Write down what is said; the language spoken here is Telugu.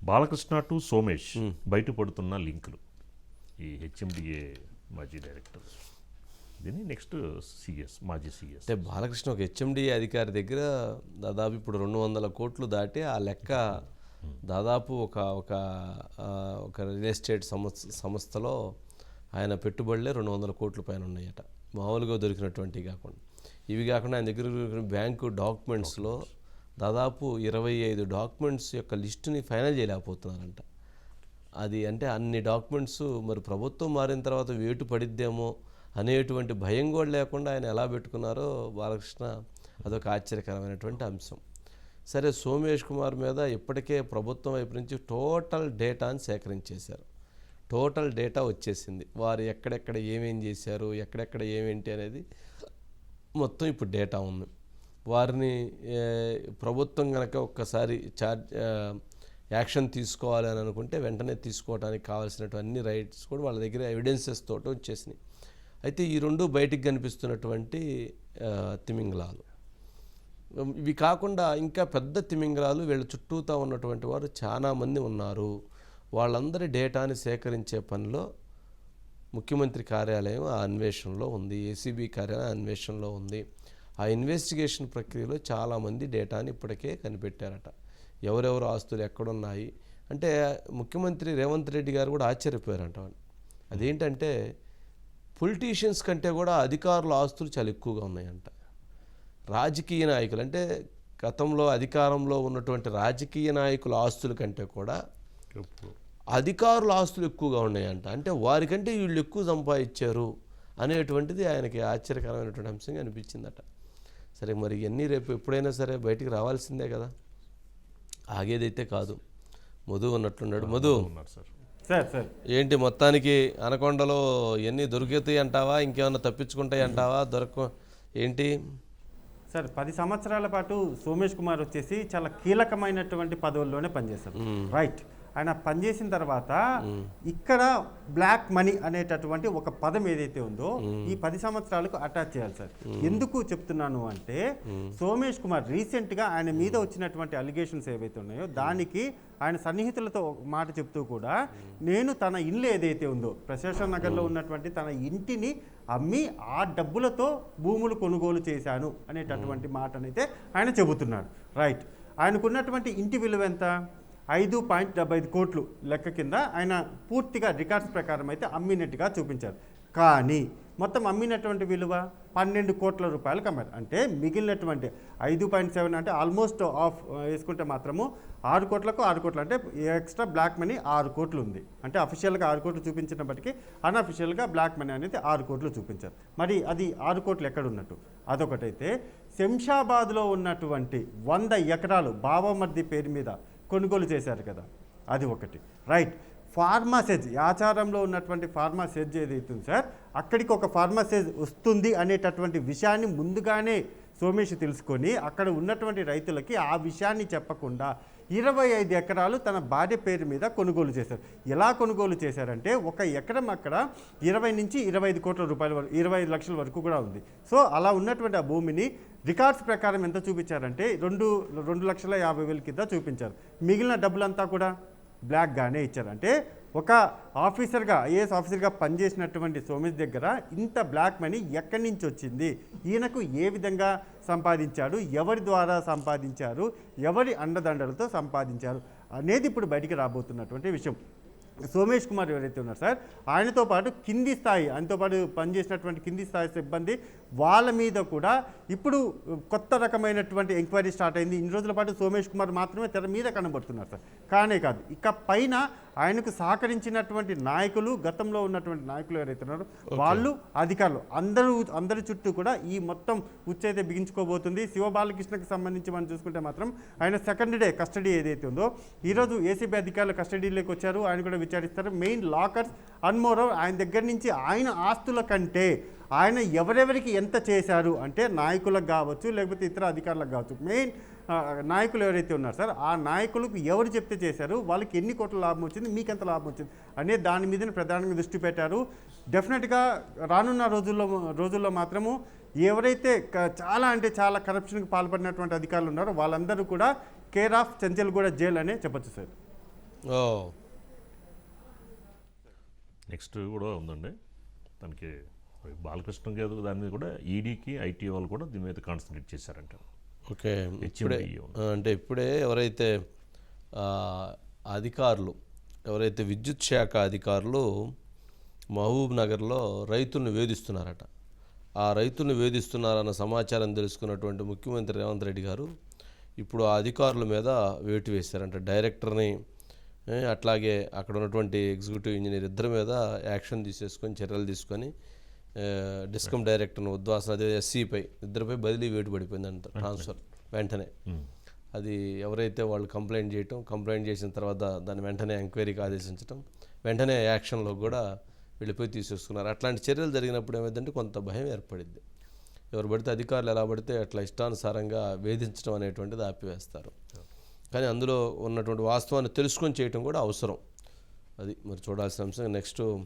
బాలకృష్ణ టు సోమేష్ బయటపడుతున్న లింకులు, ఈ హెచ్ఎండిఏ మాజీ డైరెక్టర్, దీన్ని నెక్స్ట్ సిఎస్, మాజీ సిఎస్. అంటే బాలకృష్ణ ఒక హెచ్ఎండిఏ అధికారి దగ్గర దాదాపు ఇప్పుడు 200 కోట్లు దాటి ఆ లెక్క దాదాపు ఒక ఒక ఒక రియల్ ఎస్టేట్ సంస్థలో ఆయన పెట్టుబడులే 200 కోట్ల పైన ఉన్నాయట, మామూలుగా దొరికినటువంటివి కాకుండా. ఇవి కాకుండా ఆయన దగ్గర దొరికిన బ్యాంకు డాక్యుమెంట్స్లో దాదాపు 25 డాక్యుమెంట్స్ యొక్క లిస్టుని ఫైనల్ చేయలేకపోతున్నారంట. అది అంటే అన్ని డాక్యుమెంట్స్ మరి ప్రభుత్వం మారిన తర్వాత వేటు పడిద్దేమో అనేటువంటి భయం కూడా లేకుండా ఆయన ఎలా పెట్టుకున్నారో బాలకృష్ణ, అదొక ఆశ్చర్యకరమైనటువంటి అంశం. సరే, సోమేష్ కుమార్ మీద ఇప్పటికే ప్రభుత్వం వైపు నుంచి టోటల్ డేటాని సేకరించేశారు. టోటల్ డేటా వచ్చేసింది, వారు ఎక్కడెక్కడ ఏమేం చేశారు, ఎక్కడెక్కడ ఏమేంటి అనేది మొత్తం ఇప్పుడు డేటా ఉంది. వారిని ప్రభుత్వం కనుక ఒక్కసారి యాక్షన్ తీసుకోవాలి అని అనుకుంటే వెంటనే తీసుకోవడానికి కావాల్సినటువంటి రైట్స్ కూడా వాళ్ళ దగ్గర ఎవిడెన్సెస్ తోటి వచ్చేసినాయి. అయితే ఈ రెండు బయటికి కనిపిస్తున్నటువంటి తిమింగలాలు, ఇవి కాకుండా ఇంకా పెద్ద తిమింగలాలు వీళ్ళ చుట్టూతా ఉన్నటువంటి వారు చాలామంది ఉన్నారు. వాళ్ళందరి డేటాని సేకరించే పనిలో ముఖ్యమంత్రి కార్యాలయం ఆ అన్వేషణలో ఉంది, ఏసీబీ కార్యాలయం అన్వేషణలో ఉంది. ఆ ఇన్వెస్టిగేషన్ ప్రక్రియలో చాలామంది డేటాని ఇప్పటికే కనిపెట్టారట. ఎవరెవరు ఆస్తులు ఎక్కడున్నాయి అంటే ముఖ్యమంత్రి రేవంత్ రెడ్డి గారు కూడా ఆశ్చర్యపోయారంట. అదేంటంటే పొలిటీషియన్స్ కంటే కూడా అధికారుల ఆస్తులు చాలా ఎక్కువగా ఉన్నాయంట. రాజకీయ నాయకులు అంటే గతంలో అధికారంలో ఉన్నటువంటి రాజకీయ నాయకుల ఆస్తుల కంటే కూడా అధికారుల ఆస్తులు ఎక్కువగా ఉన్నాయంట. అంటే వారికంటే వీళ్ళు ఎక్కువ సంపాదించారు అనేటువంటిది ఆయనకి ఆశ్చర్యకరమైనటువంటి అంశంగా అనిపించిందట. సరే, మరి ఇవన్నీ రేపు ఎప్పుడైనా సరే బయటికి రావాల్సిందే కదా, ఆగేదైతే కాదు. మధు ఉన్నట్లున్నాడు. మధు, ఏంటి మొత్తానికి అనకొండలో ఎన్ని దొరుకుతాయి అంటావా, ఇంకేమన్నా తప్పించుకుంటాయి అంటావా, ఏంటి సార్? 10 సంవత్సరాల పాటు సోమేష్ కుమార్ వచ్చేసి చాలా కీలకమైనటువంటి పదవుల్లోనే పనిచేశారు. రైట్, ఆయన పనిచేసిన తర్వాత ఇక్కడ బ్లాక్ మనీ అనేటటువంటి ఒక పదం ఏదైతే ఉందో ఈ 10 సంవత్సరాలకు అటాచ్ చేయాలి సార్. ఎందుకు చెప్తున్నాను అంటే సోమేష్ కుమార్ రీసెంట్గా ఆయన మీద వచ్చినటువంటి అలిగేషన్స్ ఏవైతే ఉన్నాయో దానికి ఆయన సన్నిహితులతో మాట చెప్తూ కూడా నేను తన ఇల్లు ఏదైతే ఉందో ప్రశాసన్ నగర్లో ఉన్నటువంటి తన ఇంటిని అమ్మి ఆ డబ్బులతో భూములు కొనుగోలు చేశాను అనేటటువంటి మాటనైతే ఆయన చెబుతున్నాడు. రైట్, ఆయనకున్నటువంటి ఇంటి విలువ ఎంత? 5.75 కోట్లు లెక్క కింద ఆయన పూర్తిగా రికార్డ్స్ ప్రకారం అయితే అమ్మినట్టుగా చూపించారు. కానీ మొత్తం అమ్మినటువంటి విలువ 12 కోట్ల రూపాయలకు అమ్మారు. అంటే మిగిలినటువంటి 5.7 అంటే ఆల్మోస్ట్ ఆఫ్ వేసుకుంటే మాత్రము 6 కోట్లకు 6 కోట్లు అంటే ఎక్స్ట్రా బ్లాక్ మనీ 6 కోట్లు ఉంది. అంటే అఫీషియల్గా 6 కోట్లు చూపించినప్పటికీ అన్అఫీషియల్గా బ్లాక్ మనీ అనేది 6 కోట్లు చూపించారు. మరి అది 6 కోట్లు ఎక్కడున్నట్టు? అదొకటైతే శంషాబాద్లో ఉన్నటువంటి 100 ఎకరాలు బావమర్ది పేరు మీద కొనుగోలు చేశారు కదా, అది ఒకటి. రైట్, ఫార్మాసెజ్ ఆచారంలో ఉన్నటువంటి ఫార్మాసెజ్ ఏదైతే సార్, అక్కడికి ఒక ఫార్మాసెజ్ వస్తుంది అనేటటువంటి విషయాన్ని ముందుగానే సోమేష్ తెలుసుకొని అక్కడ ఉన్నటువంటి రైతులకి ఆ విషయాన్ని చెప్పకుండా 25 ఎకరాలు తన భార్య పేరు మీద కొనుగోలు చేశారు. ఎలా కొనుగోలు చేశారంటే ఒక ఎకరం అక్కడ 20 నుంచి 25 కోట్ల రూపాయల వరకు 25 లక్షల వరకు కూడా ఉంది. సో అలా ఉన్నటువంటి ఆ భూమిని రికార్డ్స్ ప్రకారం ఎంత చూపించారంటే 2,50,000 కింద చూపించారు. మిగిలిన డబ్బులంతా కూడా బ్లాక్గానే ఇచ్చారు. అంటే ఒక ఆఫీసర్గా ఐఏఎస్ ఆఫీసర్గా పనిచేసినటువంటి సోమేష్ దగ్గర ఇంత బ్లాక్ మనీ ఎక్కడి నుంచి వచ్చింది, ఈయనకు ఏ విధంగా సంపాదించాడు, ఎవరి ద్వారా సంపాదించారు, ఎవరి అండదండలతో సంపాదించారు అనేది ఇప్పుడు బయటికి రాబోతున్నటువంటి విషయం. సోమేష్ కుమార్ ఎవరైతే ఉన్నారు సార్, ఆయనతో పాటు కింది స్థాయి ఆయనతో పాటు పనిచేసినటువంటి కింది స్థాయి సిబ్బంది వాళ్ళ మీద కూడా ఇప్పుడు కొత్త రకమైనటువంటి ఎంక్వైరీ స్టార్ట్ అయింది. ఇన్ని రోజుల పాటు సోమేష్ కుమార్ మాత్రమే తెర మీద కనబడుతున్నారు సార్. కానే కాదు, ఇక పైన ఆయనకు సహకరించినటువంటి నాయకులు, గతంలో ఉన్నటువంటి నాయకులు ఎవరైతే ఉన్నారో వాళ్ళు, అధికారులు అందరి చుట్టూ కూడా ఈ మొత్తం ఉచ్చైతే బిగించుకోబోతుంది. శివబాలకృష్ణకి సంబంధించి మనం చూసుకుంటే మాత్రం ఆయన సెకండ్ డే కస్టడీ ఏదైతే ఉందో ఈరోజు ఏసీబీ అధికారులు కస్టడీలోకి వచ్చారు. ఆయన కూడా విచారిస్తారు. మెయిన్ లాకర్స్ అన్మోరో ఆయన దగ్గర నుంచి ఆయన ఆస్తుల కంటే ఆయన ఎవరెవరికి ఎంత చేశారు అంటే నాయకులకు కావచ్చు, లేకపోతే ఇతర అధికారులకు కావచ్చు, మెయిన్ నాయకులు ఎవరైతే ఉన్నారు సార్, ఆ నాయకులకు ఎవరు చెప్తే చేశారు, వాళ్ళకి ఎన్ని కోట్ల లాభం వచ్చింది, మీకు ఎంత లాభం వచ్చింది అనే దాని మీదనే ప్రధానంగా దృష్టి పెట్టారు. డెఫినెట్గా రానున్న రోజుల్లో మాత్రము ఎవరైతే చాలా అంటే చాలా కరప్షన్కి పాల్పడినటువంటి అధికారులు ఉన్నారో వాళ్ళందరూ కూడా కేర్ ఆఫ్ చెంచల్గూడ జైల్ అనే చెప్పొచ్చు సార్. ఓ నెక్స్ట్ కూడా ఉందండి తనకి బాలకృష్ణ గారు దాని మీద కూడా ఈడీకి ఐటీ వాళ్ళు కూడా దీని మీద కాన్సన్ట్రేట్ చేశారంట. ఓకే. ఇప్పుడే HMDA అంటే ఇప్పుడే ఎవరైతే ఆ, అధికారులు ఎవరైతే విద్యుత్ శాఖ అధికారులు మహబూబ్ నగర్లో రైతులను వేధిస్తున్నారట. ఆ రైతులను వేధిస్తున్నారన్న సమాచారం తెలుసుకున్నటువంటి ముఖ్యమంత్రి రేవంత్ రెడ్డి గారు ఇప్పుడు ఆ అధికారుల మీద వేటు వేశారంట. డైరెక్టర్ని అట్లాగే అక్కడ ఉన్నటువంటి ఎగ్జిక్యూటివ్ ఇంజనీర్ ఇద్దరి మీద యాక్షన్ తీసేసుకొని చర్యలు తీసుకొని డిస్కమ్ డైరెక్టర్ను ఉద్వాసన అదే ఎస్సీపై ఇద్దరిపై బదిలీ వేటు పడిపోయిందంట, ట్రాన్స్ఫర్ వెంటనే. అది ఎవరైతే వాళ్ళు కంప్లైంట్ చేసిన తర్వాత దాన్ని వెంటనే ఎంక్వైరీకి ఆదేశించడం, వెంటనే యాక్షన్లో కూడా వెళ్ళిపోయి తీసేసుకున్నారు. అట్లాంటి చర్యలు జరిగినప్పుడు ఏమైందంటే కొంత భయం ఏర్పడింది. ఎవరు పడితే అధికారులు ఎలా పడితే అట్లా ఇష్టానుసారంగా వేధించడం అనేటువంటిది ఆపివేస్తారు. కానీ అందులో ఉన్నటువంటి వాస్తవాన్ని తెలుసుకొని చేయటం కూడా అవసరం. అది మరి చూడాల్సిన అంశం. నెక్స్ట్